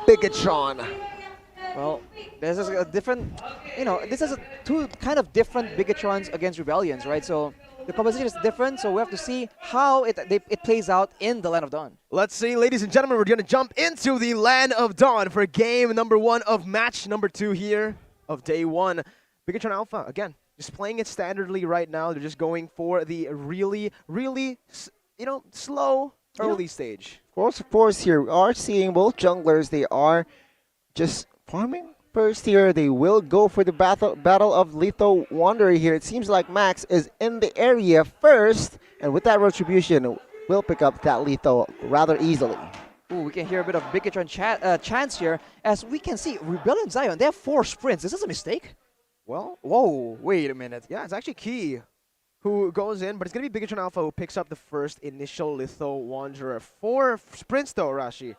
BIGETRON. Well, this is a different, this is two kind of different Bigetrons against Rebellions, right? So the composition is different, so we have to see how it plays out in the Land of Dawn. Let's see, ladies and gentlemen, we're going to jump into the Land of Dawn for game number 1 of match number 2 here of day 1. BIGETRON Alpha, again, just playing it standardly right now. They're just going for the really, really, slow early stage. Of course, here we are seeing both junglers. They are just farming first here. They will go for the battle of Lethal Wanderer here. It seems like Max is in the area first, and with that retribution, will pick up that Lethal rather easily. Ooh, we can hear a bit of Bigetron chants here. As we can see, Rebellion Zion, they have 4 sprints. Is this a mistake? Well, whoa, wait a minute. Yeah, it's actually Key who goes in, but it's going to be BIGETRON Alpha who picks up the first initial Lethal Wanderer. 4 sprints though, Rashi.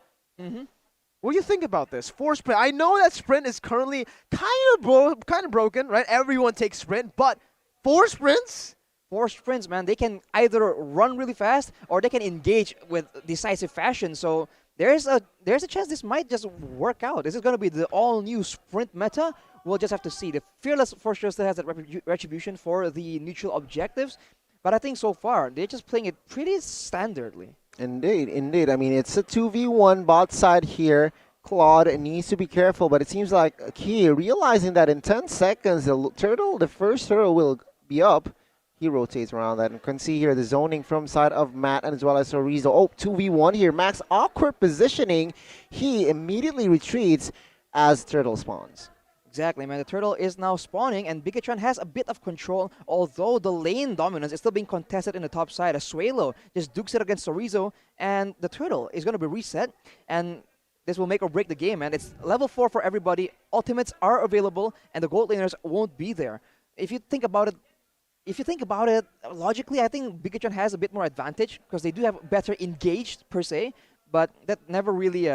What do you think about this? 4 sprint. I know that sprint is currently kind of broken, right? Everyone takes sprint, but 4 sprints? 4 sprints, man. They can either run really fast or they can engage with decisive fashion. So there's a chance this might just work out. Is it going to be the all-new sprint meta? We'll just have to see. The Fearless for sure still has that retribution for the neutral objectives, but I think so far they're just playing it pretty standardly. Indeed, indeed. I mean, it's a 2v1 bot side here. Claude needs to be careful, but it seems like Key realizing that in 10 seconds the first turtle will be up. He rotates around that and can see here the zoning from side of Matt and as well as Orizo. Oh, 2v1 here. Max awkward positioning. He immediately retreats as turtle spawns. Exactly, man. The turtle is now spawning, and Bigetron has a bit of control, although the lane dominance is still being contested in the top side. As Suelo just dukes it against Orizo, and the turtle is going to be reset, and this will make or break the game, man. It's level 4 for everybody. Ultimates are available, and the gold laners won't be there. If you think about it, logically, I think Bigetron has a bit more advantage because they do have better engaged per se, but that never really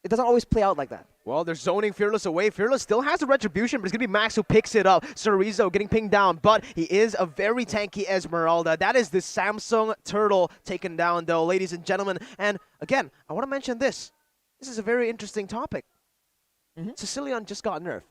it doesn't always play out like that. Well, they're zoning Fearless away. Fearless still has a retribution, but it's going to be Max who picks it up. Sorizo getting pinged down, but he is a very tanky Esmeralda. That is the Samsung Turtle taken down, though, ladies and gentlemen. And again, I want to mention this. This is a very interesting topic. Sicilian just got nerfed.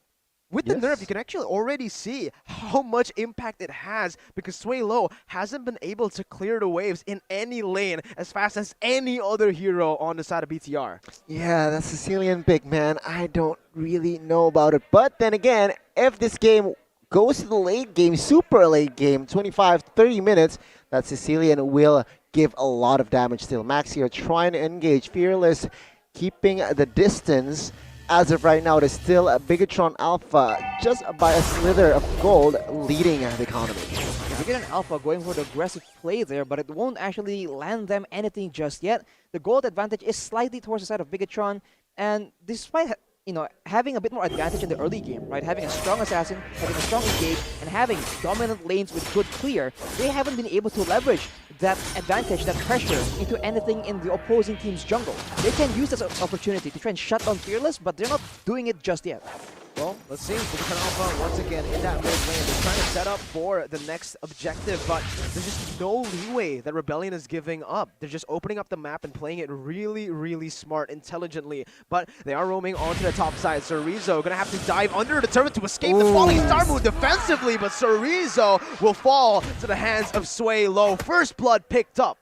With the nerf, you can actually already see how much impact it has because Suelo hasn't been able to clear the waves in any lane as fast as any other hero on the side of BTR. Yeah, that Sicilian pick, man. I don't really know about it. But then again, if this game goes to the late game, super late game, 25, 30 minutes, that Sicilian will give a lot of damage still. Max here trying to engage. Fearless keeping the distance. As of right now, it is still a Bigetron Alpha, just by a slither of gold, leading the economy. Bigetron Alpha going for the aggressive play there, but it won't actually land them anything just yet. The gold advantage is slightly towards the side of Bigetron, and despite having a bit more advantage in the early game, right? Having a strong assassin, having a strong engage, and having dominant lanes with good clear, they haven't been able to leverage that advantage, that pressure, into anything in the opposing team's jungle. They can use this opportunity to try and shut down Fearless, but they're not doing it just yet. Well, let's see. BIGETRON Alpha once again in that mid lane. They're trying to set up for the next objective, but there's just no leeway that Rebellion is giving up. They're just opening up the map and playing it really, really smart, intelligently. But they are roaming onto the top side. Sorizo gonna have to dive under the turret to escape the falling star move defensively, but Sorizo will fall to the hands of Suelo. First blood picked up.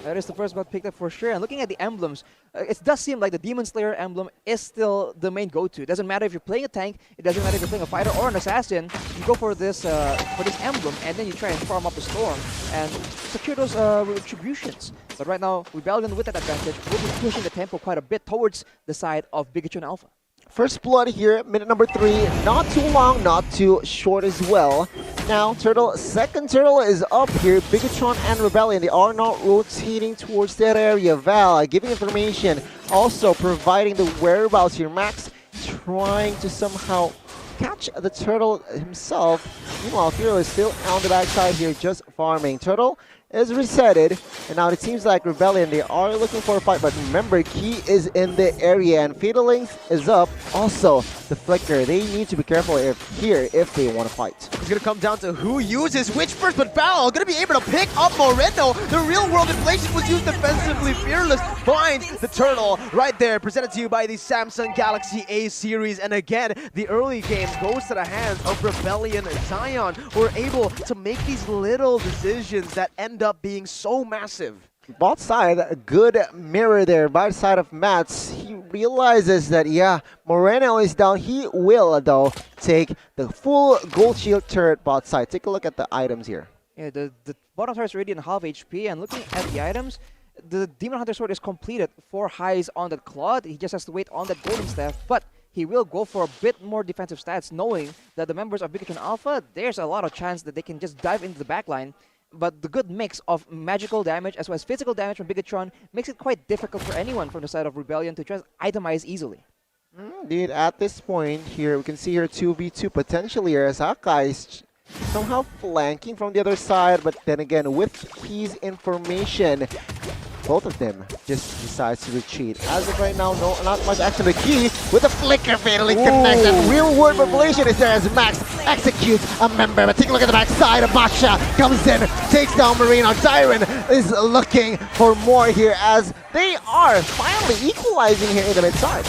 That is the first blood picked up for sure. And looking at the emblems, it does seem like the Demon Slayer emblem is still the main go-to. It doesn't matter if you're playing a tank, it doesn't matter if you're playing a fighter or an assassin. You go for this emblem, and then you try and farm up the storm and secure those retributions. But right now, Rebellion with that advantage will be pushing the tempo quite a bit towards the side of Bigetron Alpha. First blood here, minute number 3. Not too long, not too short as well. Now, second turtle is up here. Bigetron and Rebellion, they are not rotating towards that area. Val giving information, also providing the whereabouts here. Max trying to somehow catch the turtle himself. Meanwhile, Fearless is still on the backside here, just farming. Turtle is resetted, And now it seems like Rebellion, they are looking for a fight, but remember, Key is in the area and Fatalings is up. Also, the Flicker, they need to be careful if they want to fight. It's going to come down to who uses which first, but Val going to be able to pick up Moreno. The real world inflation was used defensively. Fearless finds the turtle right there, presented to you by the Samsung Galaxy A series. And again, the early game goes to the hands of Rebellion and Zion, who are able to make these little decisions that end up being so massive. Bot side, a good mirror there by the side of Mats. He realizes that, yeah, Moreno is down. He will, though, take the full gold shield turret bot side. Take a look at the items here. Yeah, the bottom turret is already in half HP, and looking at the items, the Demon Hunter Sword is completed. 4 highs on that Claude. He just has to wait on that Golden Staff, but he will go for a bit more defensive stats, knowing that the members of BIGETRON Alpha, there's a lot of chance that they can just dive into the backline. But the good mix of magical damage as well as physical damage from BIGETRON makes it quite difficult for anyone from the side of Rebellion to just itemize easily. Indeed, at this point here, we can see here 2v2 potentially here as Akai is somehow flanking from the other side, but then again, with Key's information, both of them just decides to retreat. As of right now, no, not much action. The Key with a flicker fatally connects, and real world revelation is there as Max executes a member. But take a look at the back side of Masha, comes in, takes down Marino. Tyron is looking for more here as they are finally equalizing here in the mid side.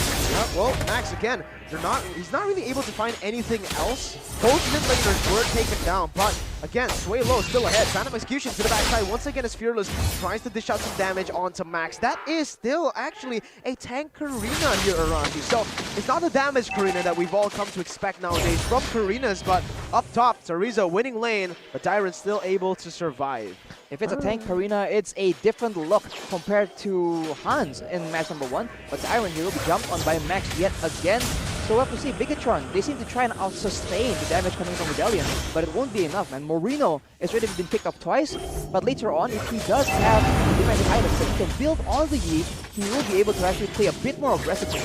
Well, Max again, he's not really able to find anything else. Both mid laners were taken down, but again, Sway Low still ahead. Phantom Execution to the backside. Once again, as Fearless tries to dish out some damage onto Max. That is still actually a tank Karina here around you. So it's not the damage Karina that we've all come to expect nowadays from Karinas, but up top, Tarizo winning lane, but Tyron's still able to survive. If it's a tank Karina, it's a different look compared to Hans in match number 1. But Tyron here will be jumped on by Max yet again. So we'll have to see BIGETRON. They seem to try and out-sustain the damage coming from Rebellion, but it won't be enough. And Moreno has already been picked up twice, but later on, if he does have defensive items that he can build on the Yi, he will be able to actually play a bit more aggressively.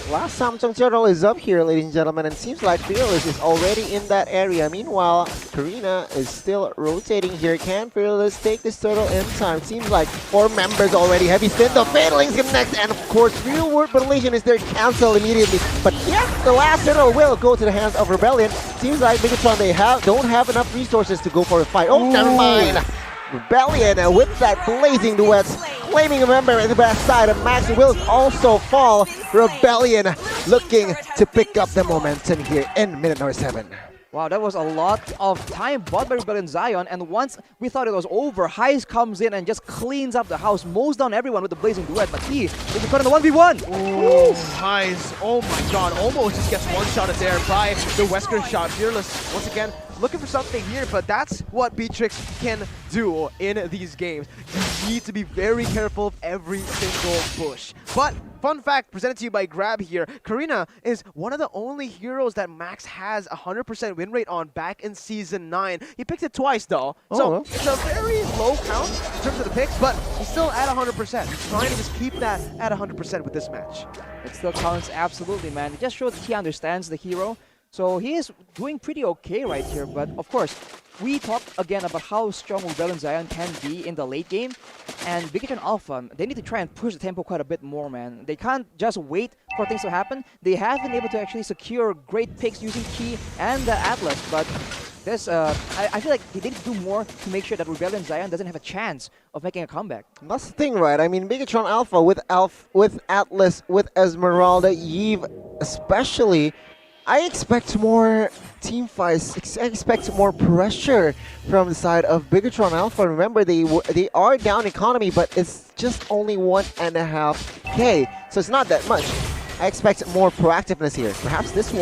Last Samsung Turtle is up here, ladies and gentlemen, and seems like Fearless is already in that area. Meanwhile, Karina is still rotating here. Can Fearless take this turtle in time? Seems like 4 members already. Heavy spin, the Fatalings connect, and of course, real world relation is there, cancel immediately. But yes, the last turtle will go to the hands of Rebellion. Seems like BIGETRON, they don't have enough resources to go for a fight. Oh, never mind. Rebellion with that blazing duets, claiming a member in the back side, and Max will also fall. Rebellion looking to pick up the momentum here in minute number 7. Wow, that was a lot of time bought by Rebellion Zion, and once we thought it was over, Heist comes in and just cleans up the house, mows down everyone with the blazing duet, but he will be caught in the 1v1. Ooh, Heist, oh my god, almost just gets one-shotted there by the Wesker shot. Fearless, once again, looking for something here, but that's what Beatrix can do in these games. You need to be very careful of every single push. But fun fact presented to you by Grab here, Karina is one of the only heroes that Max has 100% win rate on back in Season 9. He picked it twice though, so it's a very low count in terms of the picks, but he's still at 100%. He's trying to just keep that at 100% with this match. It still counts absolutely, man. It just shows that he understands the hero. So he is doing pretty okay right here, but of course, we talked again about how strong Rebellion Zion can be in the late game, and BIGETRON Alpha, they need to try and push the tempo quite a bit more, man. They can't just wait for things to happen. They have been able to actually secure great picks using Key and the Atlas, but this, I feel like they need to do more to make sure that Rebellion Zion doesn't have a chance of making a comeback. That's the thing, right? I mean, BIGETRON Alpha with Atlas, with Esmeralda, Yves especially, I expect more team fights. I expect more pressure from the side of BIGETRON Alpha. Remember, they are down economy, but it's just only 1.5K, so it's not that much. I expect more proactiveness here. Perhaps this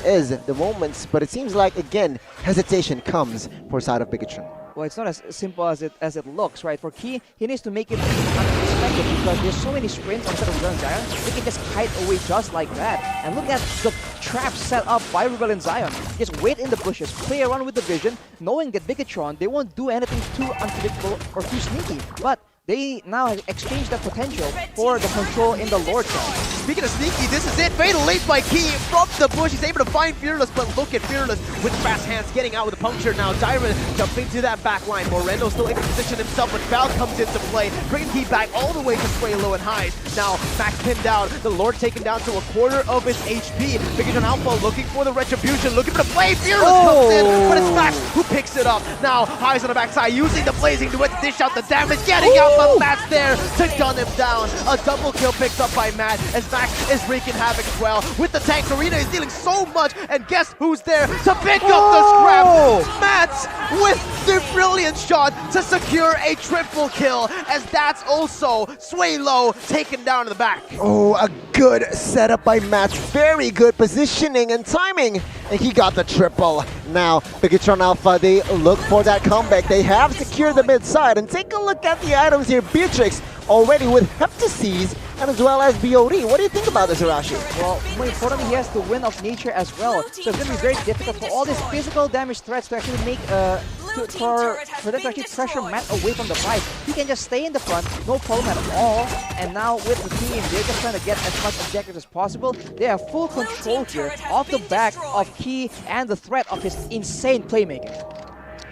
is the moment, but it seems like, again, hesitation comes for side of BIGETRON. Well, it's not as simple as it looks, right? For Key, he needs to make it unexpected because there's so many sprints on the side of Rebellion Zion. They can just kite away just like that. And look at the trap set up by Rebellion Zion. Just wait in the bushes, play around with the vision, knowing that BIGETRON, they won't do anything too unpredictable or too sneaky. But they now exchange that potential for the control in the Lord side. Speaking of sneaky, this is it. Fatal late by Key from the bush. He's able to find Fearless, but look at Fearless with fast hands getting out with a puncture now. Dyron jumping to that back line. Morendo still able to position himself, but Val comes into play, bringing Key back all the way to Sway low and highs. Now Max pinned down. The Lord taken down to a quarter of his HP. BIGETRON Alpha looking for the retribution, looking for the play. Fearless comes in, but it's Max who picks it up. Now highs on the backside, using the blazing duet to dish out the damage, getting out, but Matt's there to gun him down. A double kill picked up by Matt as Max is wreaking havoc as well. With the tank, Karina is dealing so much, and guess who's there to pick up the scrap? Matt with the brilliant shot to secure a triple kill, as that's also Sway low taken down in the back. Oh, a good setup by Matt. Very good positioning and timing. And he got the triple. Now, BIGETRON Alpha, they look for that comeback. They have secured the mid side. And take a look at the items here. Beatrix already with Heptases and as well as BOD. What do you think about this, Arashi? Well, more importantly, he has the Wind of Nature as well. So it's going to be very difficult for all these physical damage threats to actually make for them to actually pressure Matt away from the fight. He can just stay in the front, no problem at all. And now with the team, they're just trying to get as much objectives as possible. They have full control here off the back of Key and the threat of his insane playmaking.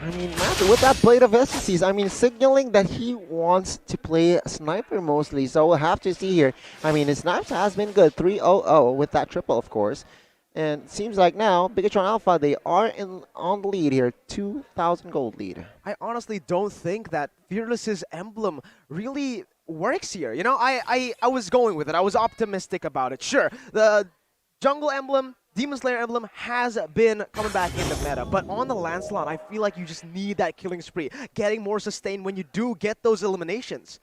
I mean, Matt, with that Blade of SCs, I mean, signaling that he wants to play Sniper mostly. So we'll have to see here. I mean, his Snipes has been good. 3-0-0 with that triple, of course. And it seems like now, BIGETRON Alpha, they are on the lead here. 2,000 gold lead. I honestly don't think that Fearless's emblem really works here. You know, I was going with it. I was optimistic about it. Sure, the jungle emblem, Demon Slayer emblem has been coming back in the meta, but on the Lancelot, I feel like you just need that killing spree, getting more sustained when you do get those eliminations.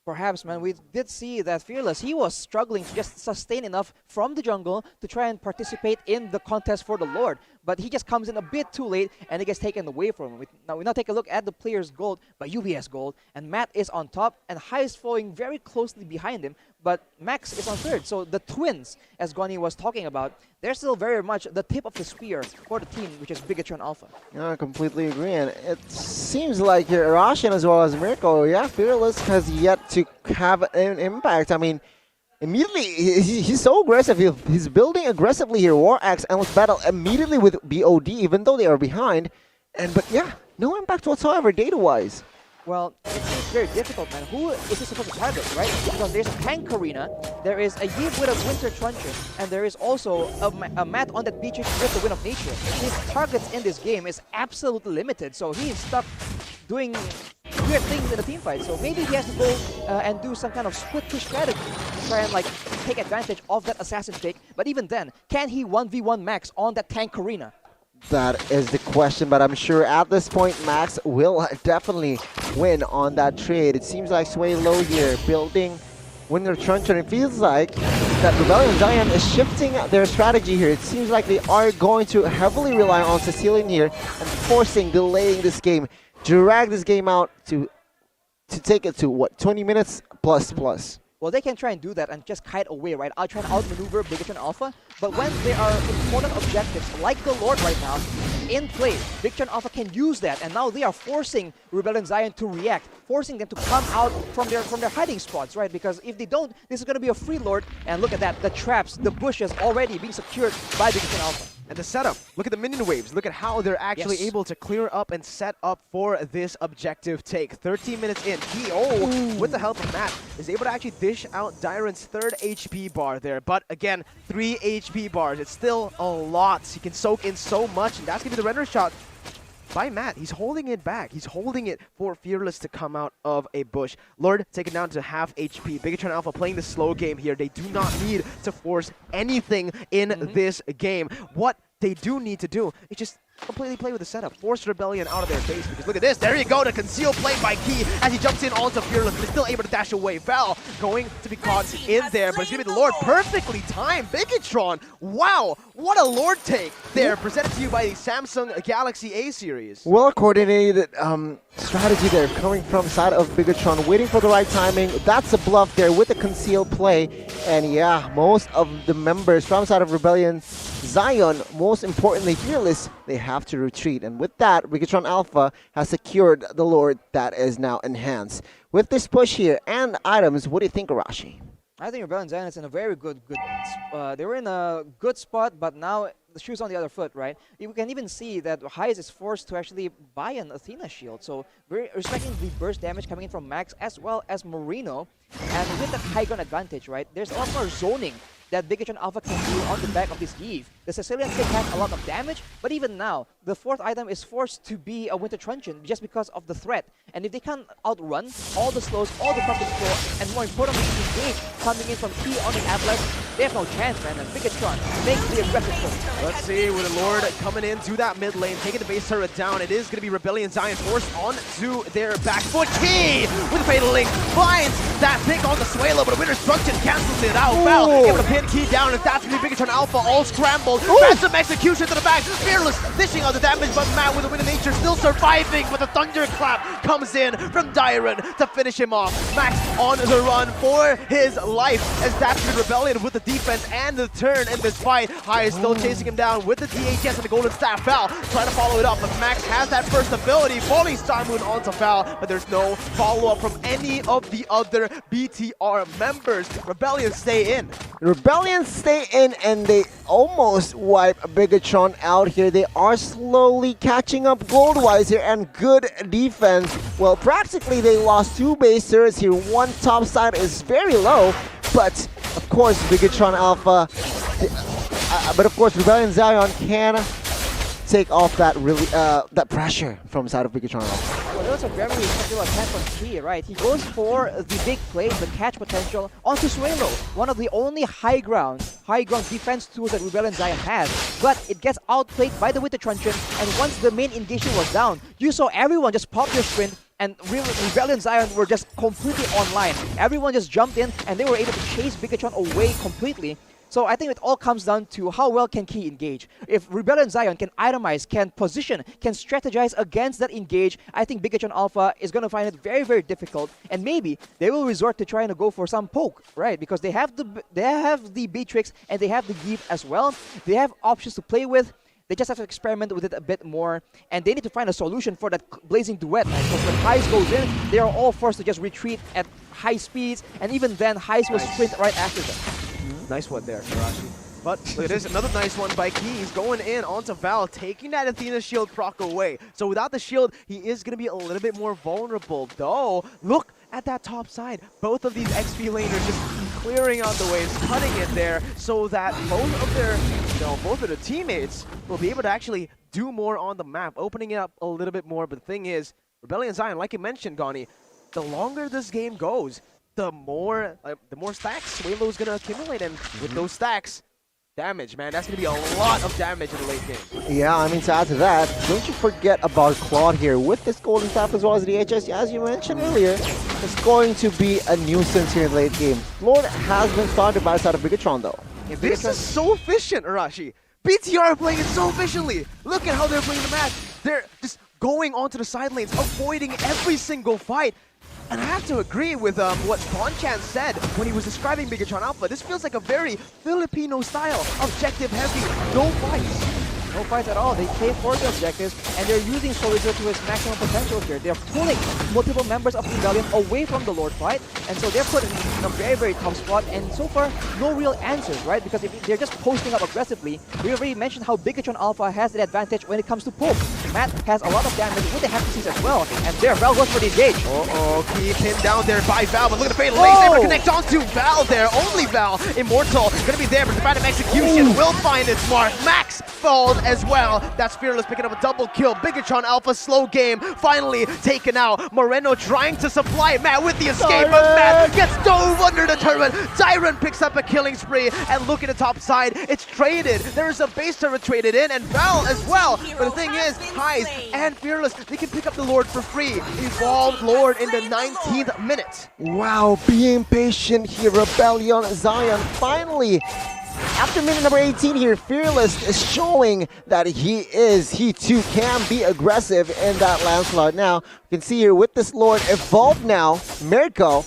Perhaps, man, we did see that Fearless, he was struggling to just sustain enough from the jungle to try and participate in the contest for the Lord. But he just comes in a bit too late and it gets taken away from him. Now we now take a look at the player's gold by UBS gold, and Matt is on top and High is following very closely behind him, but Max is on third. So the twins, as Goni was talking about, they're still very much the tip of the spear for the team, which is BIGETRON Alpha. Yeah, I completely agree. And it seems like here, Rashin as well as Mirko, yeah, Fearless has yet to have an impact. I mean, immediately, he's so aggressive. He's building aggressively here. War Axe, Endless Battle immediately with BOD, even though they are behind. But yeah, no impact whatsoever data-wise. Well, it's very difficult, man. Who is he supposed to target, right? Because there's Tank Karina, there is a Yves with a Winter Truncheon, and there is also a Matt on that Beatrix with the Wind of Nature. His targets in this game is absolutely limited, so he is stuck doing weird things in the team fight. So maybe he has to go and do some kind of split push strategy to try and like take advantage of that assassin pick. But even then, can he 1v1 Max on that Tank Karina? That is the question, but I'm sure at this point Max will definitely win on that trade. It seems like Sway low here, building Winter Truncheon. It feels like that Rebellion Giant is shifting their strategy here. It seems like they are going to heavily rely on Sicilian here and delaying this game, drag this game out to take it to what, 20 minutes plus. Well, they can try and do that and just kite away, right? I'll try and outmaneuver BIGETRON Alpha, but when there are important objectives like the Lord right now in play, BIGETRON Alpha can use that, and now they are forcing Rebellion Zion to react, forcing them to come out from their hiding spots, right? Because if they don't, this is going to be a free Lord, and look at that, the traps, the bushes already being secured by BIGETRON Alpha. And the setup, look at the minion waves. Look at how they're actually able to clear up and set up for this objective take. 13 minutes in. He, with the help of Matt, is able to actually dish out Dyron's third HP bar there. But again, 3 HP bars. It's still a lot. He can soak in so much, and that's going to be the render shot by Matt. He's holding it back. He's holding it for Fearless to come out of a bush. Lord taken down to half HP. BIGETRON Alpha playing the slow game here. They do not need to force anything in this game. What they do need to do is just completely play with the setup. Force Rebellion out of their base, because look at this. There you go, the concealed play by Key as he jumps in onto Fearless, but is still able to dash away. Val going to be caught in there, but it's going to be the Lord. Perfectly timed. BIGETRON. Wow, what a Lord take there, presented to you by the Samsung Galaxy A series. Well coordinated strategy there coming from side of BIGETRON, waiting for the right timing. That's a bluff there with the concealed play. And yeah, most of the members from side of Rebellion Zion, most importantly Fearless, they have to retreat. And with that, BIGETRON Alpha has secured the Lord that is now enhanced. With this push here and items, what do you think, Arashi? I think Rebellion Zion is in a very they were in a good spot, but now the shoe's on the other foot, right? You can even see that Heist is forced to actually buy an Athena shield. So we're respecting the burst damage coming in from Max as well as Marino. And with that high ground advantage, right, there's a lot more zoning that BIGETRON Alpha can do on the back of this Eve. The Sicilian stick has a lot of damage, but even now, the fourth item is forced to be a Winter Truncheon just because of the threat. And if they can outrun all the slows, all the pumping floor, and more importantly, engage coming in from key on the Avalanche, they have no chance, man. And BIGETRON makes the aggressive push. Let's see, with the Lord coming into that mid lane, taking the base turret down. It is going to be Rebellion Zion forced onto their back foot. Key with the Fatal Link finds that pick on the Swalo, but a Winter Truncheon cancels it out. Well, able to pin Key down, and that's going to be BIGETRON Alpha all scrambled. Ransom execution to the back. Fearless dishing out the damage, but Matt with the Wind of Nature still surviving, but the Thunderclap comes in from Dyron to finish him off. Max on the run for his life as that's the Rebellion with the defense and the turn in this fight. High is still chasing him down with the DHS and the Golden Staff. Val trying to follow it up, but Max has that first ability, falling Star Moon onto Val, but there's no follow-up from any of the other BTR members. Rebellion stay in. Rebellion stay in, and they almost wipe BIGETRON out here. They are slowly catching up gold-wise here, and good defense. Well, practically they lost two base turrets here. One top side is very low, but of course BIGETRON Alpha, but of course Rebellion Zion can take off that that pressure from side of BIGETRON Alpha. Well, that was a very effective attack from Key, right? He goes for the big play, the catch potential onto Swalo, one of the only high ground defense tools that Rebellion Zion has. But it gets outplayed by the Winter Truncheon, and once the main engagement was down, you saw everyone just pop their sprint, and Rebellion Zion were just completely online. Everyone just jumped in, and they were able to chase BIGETRON away completely. So I think it all comes down to how well can Key engage. If Rebellion Zion can itemize, can position, can strategize against that engage, I think BIGETRON Alpha is going to find it very, very difficult. And maybe they will resort to trying to go for some poke, right? Because they have the Beatrix and they have the Geef as well. They have options to play with. They just have to experiment with it a bit more, and they need to find a solution for that blazing duet. Right? So when Heist goes in, they are all forced to just retreat at high speeds, and even then, Heist will sprint right after them. Nice one there, Arashi. But look at this, another nice one by Key. He's going in onto Val, taking that Athena shield proc away. So without the shield, he is going to be a little bit more vulnerable. Though, look at that top side. Both of these XP laners just clearing out the ways, cutting it there, so that both of their teammates will be able to actually do more on the map, opening it up a little bit more. But the thing is, Rebellion Zion, like you mentioned, Gani, the longer this game goes, the more stacks Swalo's gonna accumulate, and with those stacks, damage, man, that's gonna be a lot of damage in the late game. Yeah, I mean, to add to that, don't you forget about Claude here with this Golden Staff as well as the HS. As you mentioned earlier, it's going to be a nuisance here in the late game. Lord has been started by the side of BIGETRON though. Yeah, this is so efficient, Arashi. BTR are playing it so efficiently. Look at how they're playing the match. They're just going onto the side lanes, avoiding every single fight. And I have to agree with what Bonchan said when he was describing BIGETRON Alpha. This feels like a very Filipino style, objective heavy, no fights. No fights at all. They play for the objectives, and they're using Soldier to his maximum potential here. They're pulling multiple members of Rebellion away from the Lord fight, and so they're put in a very, very tough spot, and so far, no real answers, right? Because if they're just posting up aggressively, we already mentioned how BIGETRON Alpha has the advantage when it comes to poke. Matt has a lot of damage with the Heptasis as well, and there, Val goes for the engage. Keep him down there by Val, but look at the Fatal Links, able to connect onto Val there. Only Val, Immortal, gonna be there, but the random execution will find its mark. Max falls as well. That's Fearless picking up a double kill. BIGETRON Alpha slow game, finally taken out. Moreno trying to supply Matt with the escape, but Matt gets dove under the turret. Dyron picks up a killing spree, and look at the top side, it's traded. There's a base turret traded in, and Val as well. But the thing is, Heist and Fearless, they can pick up the Lord for free. Evolved Lord in the 19th minute. Wow, being patient here, Rebellion Zion finally. After minute number 18 here, Fearless is showing that he too can be aggressive in that Lancelot. Now, you can see here with this Lord evolved now, Mirko,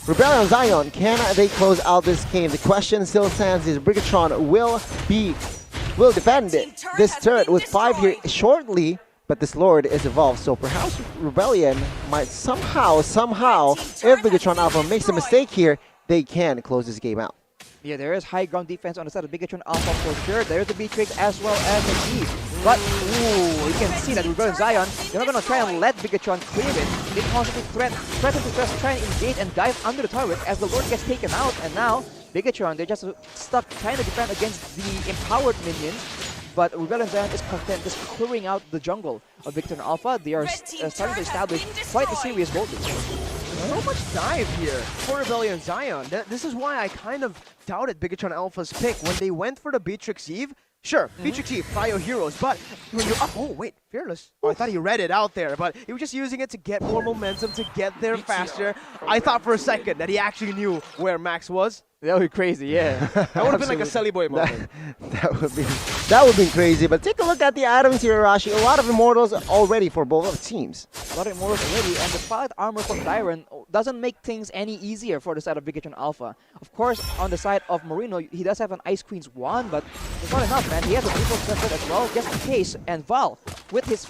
Rebellion Zion, can they close out this game? The question still stands is BIGETRON will be will defend this turret with 5 here shortly, but this Lord is evolved, so perhaps Rebellion might somehow, if Bigetron Alpha makes a mistake here, they can close this game out. Yeah, there is high ground defense on the side of BIGETRON Alpha for sure. There's the B-Tricks as well as the E. But, ooh, you can see that Rebellion Zion, they're not going to try and let BIGETRON clear it. They constantly threaten to just try and engage and dive under the turret as the Lord gets taken out. And now, BIGETRON, they're just stuck trying to defend against the empowered minions. But Rebellion Zion is content just clearing out the jungle of BIGETRON Alpha. They are starting to establish quite a serious voltage. So much dive here for Rebellion Zion. This is why I kind of doubted Bigetron Alpha's pick. When they went for the Beatrix Eve, sure, Beatrix Eve, Bio Heroes, but when you're up, oh wait, Fearless. Oh, I thought he read it out there, but he was just using it to get more momentum, to get there faster. I thought for a second that he actually knew where Max was. That would be crazy, yeah. That would have been like a Selly Boy moment. That would be crazy. But take a look at the items here, Arashi. A lot of immortals already for both of the teams. A lot of immortals already, and the pilot armor from Tyron doesn't make things any easier for the side of BIGETRON Alpha. Of course, on the side of Marino, he does have an Ice Queen's wand, but it's not enough, man. He has a Brutal Sensor as well, just in case. And Val, with his,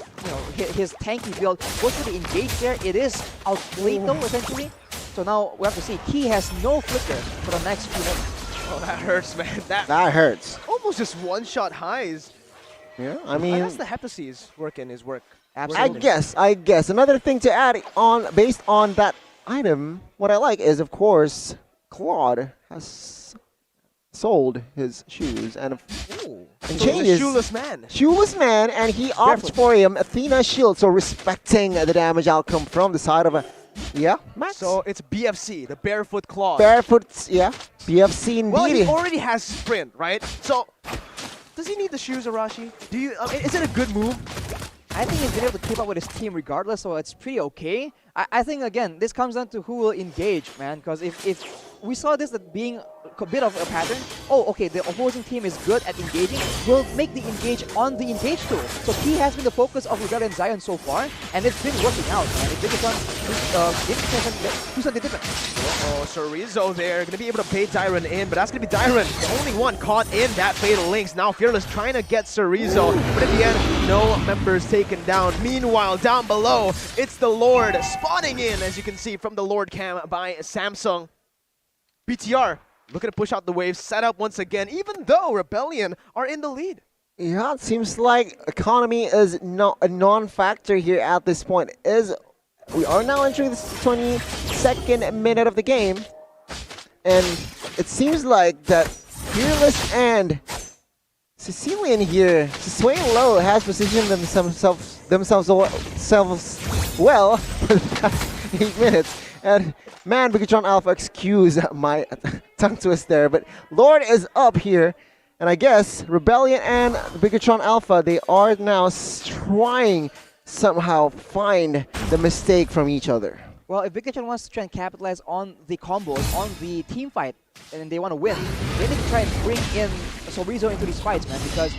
his tanky build, goes for the engage there. It is outplayed though, essentially. So now we have to see. Key has no flicker for the next few minutes. Oh, that hurts, man. That hurts. Almost just one-shot highs. Yeah, I mean, that's the Heptases working his work. Absolutely. I guess. Another thing to add on, based on that item, what I like is, of course, Claude has sold his shoes and changes. Shoeless man. Shoeless man, and he opts for him Athena shield, so respecting the damage outcome from the side of a. Yeah, Max. So it's BFC, the Barefoot Claw. Barefoot, yeah. BFC indeed. Well, he already has sprint, right? So, does he need the shoes, Arashi? Do you? Is it a good move? I think he's been able to keep up with his team regardless, so it's pretty okay. I think, again, this comes down to who will engage, man, because if we saw this as being a bit of a pattern, oh, okay, the opposing team is good at engaging, we'll make the engage on the engage tool. So he has been the focus of Rebellion Zion so far, and it's been working out, man. If do something different. Uh-oh, Chorizo there, going to be able to bait Dyron in, but that's going to be Dyron, the only one caught in that Fatal Links. Now Fearless trying to get Chorizo, but at the end, no members taken down. Meanwhile, down below, it's the Lord spawning in, as you can see from the Lord cam by Samsung. BTR looking to push out the waves, set up once again, even though Rebellion are in the lead. Yeah, it seems like economy is not a non-factor here at this point. We are now entering the 22nd minute of the game, and it seems like that Fearless and Sicilian here, swaying low, has positioned themselves well for the past 8 minutes. And man, BIGETRON Alpha, excuse my tongue twist there, but Lord is up here. And I guess Rebellion and BIGETRON Alpha, they are now trying somehow find the mistake from each other. Well, if BIGETRON wants to try and capitalize on the combos, on the team fight, and they want to win, they need to try and bring in Chorizo into these fights, man, because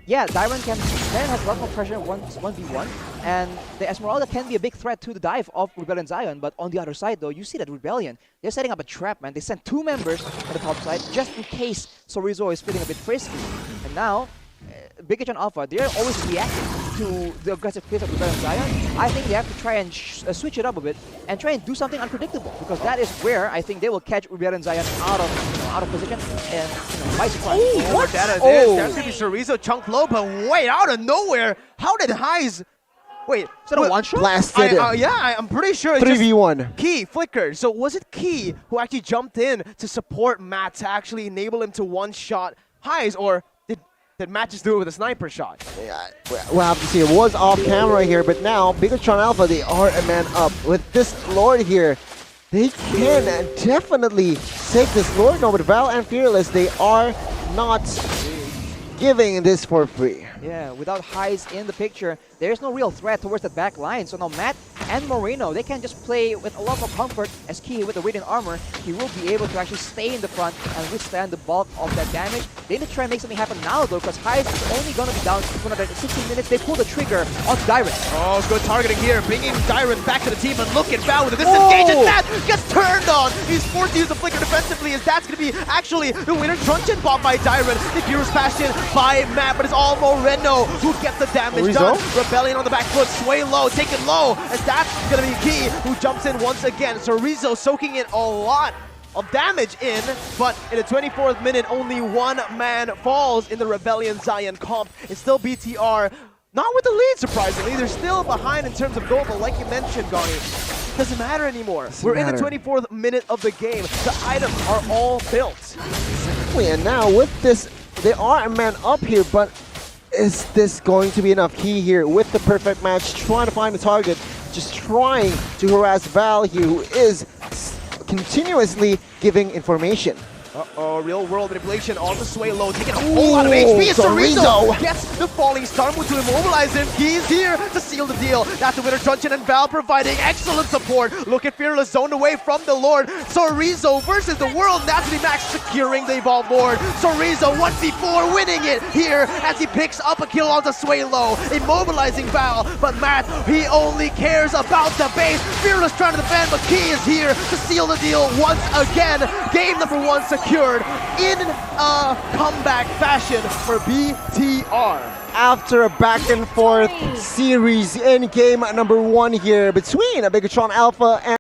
yeah, Dyron has a lot more pressure 1v1, and the Esmeralda can be a big threat to the dive of Rebellion Zion, but on the other side though, you see that Rebellion, they're setting up a trap, man. They sent 2 members on the top side just in case Chorizo is feeling a bit frisky. And now, BIGETRON Alpha, they're always reacting to the aggressive pace of Rebellion Zion. I think they have to try and switch it up a bit and try and do something unpredictable, because that is where I think they will catch Rebellion Zion out of position and by surprise. Oh, that's going to be Chorizo chunk low, but wait, out of nowhere, how did Highs... Wait, is that a one-shot? Blasted. Yeah, I'm pretty sure it's 3v1. Key flickered. So was it Key who actually jumped in to support Matt to actually enable him to one-shot Highs, or did Matt just do it with a sniper shot? Yeah, we'll have to see. It was off camera here, but now BIGETRON Alpha, they are a man up. With this Lord here, they can definitely take this Lord. No, but Val and Fearless, they are not giving this for free. Yeah, without highs in the picture, there's no real threat towards that back line. So now Matt and Moreno, they can just play with a lot more comfort as Key with the Radiant Armor. He will be able to actually stay in the front and withstand the bulk of that damage. They need to try and make something happen now though, because Highs is only going to be down for another 16 minutes. They pull the trigger on Dyron. Oh, good targeting here, bringing Dyron back to the team, and look at Val with a disengage, and that gets turned on. He's forced to use the flicker defensively, as that's going to be actually the winner. Truncheon bought by Dyron, the Gears Bastion by Matt, but it's all Moreno who gets the damage done. Rebellion on the back foot, sway low, take it low, as that's going to be Key, who jumps in once again. So Rizzo soaking in a lot of damage in, but in the 24th minute, only one man falls in the Rebellion Zion comp. It's still BTR, not with the lead, surprisingly. They're still behind in terms of goal, but like you mentioned, Gani, doesn't matter anymore. We're in the 24th minute of the game. The items are all built. Exactly, and now with this, they are a man up here, but is this going to be enough? Key here with the perfect match, trying to find the target, just trying to harass Val here, who is continuously giving information. Uh-oh, real world manipulation on the sway low, taking a whole lot of HP. Rizzo gets the falling star move to immobilize him. He's here to seal the deal. That's the winner, Truncheon and Val providing excellent support. Look at Fearless zoned away from the Lord. Sorizo versus the world. That's the Max securing the Evolved Lord. Sorizo 1v4 winning it here as he picks up a kill on the sway low, immobilizing Val. But Matt, he only cares about the base. Fearless trying to defend, but Key is here to seal the deal once again. Game number 1 secured in a comeback fashion for BTR. After a back and forth series in game number 1 here between a BIGETRON Alpha and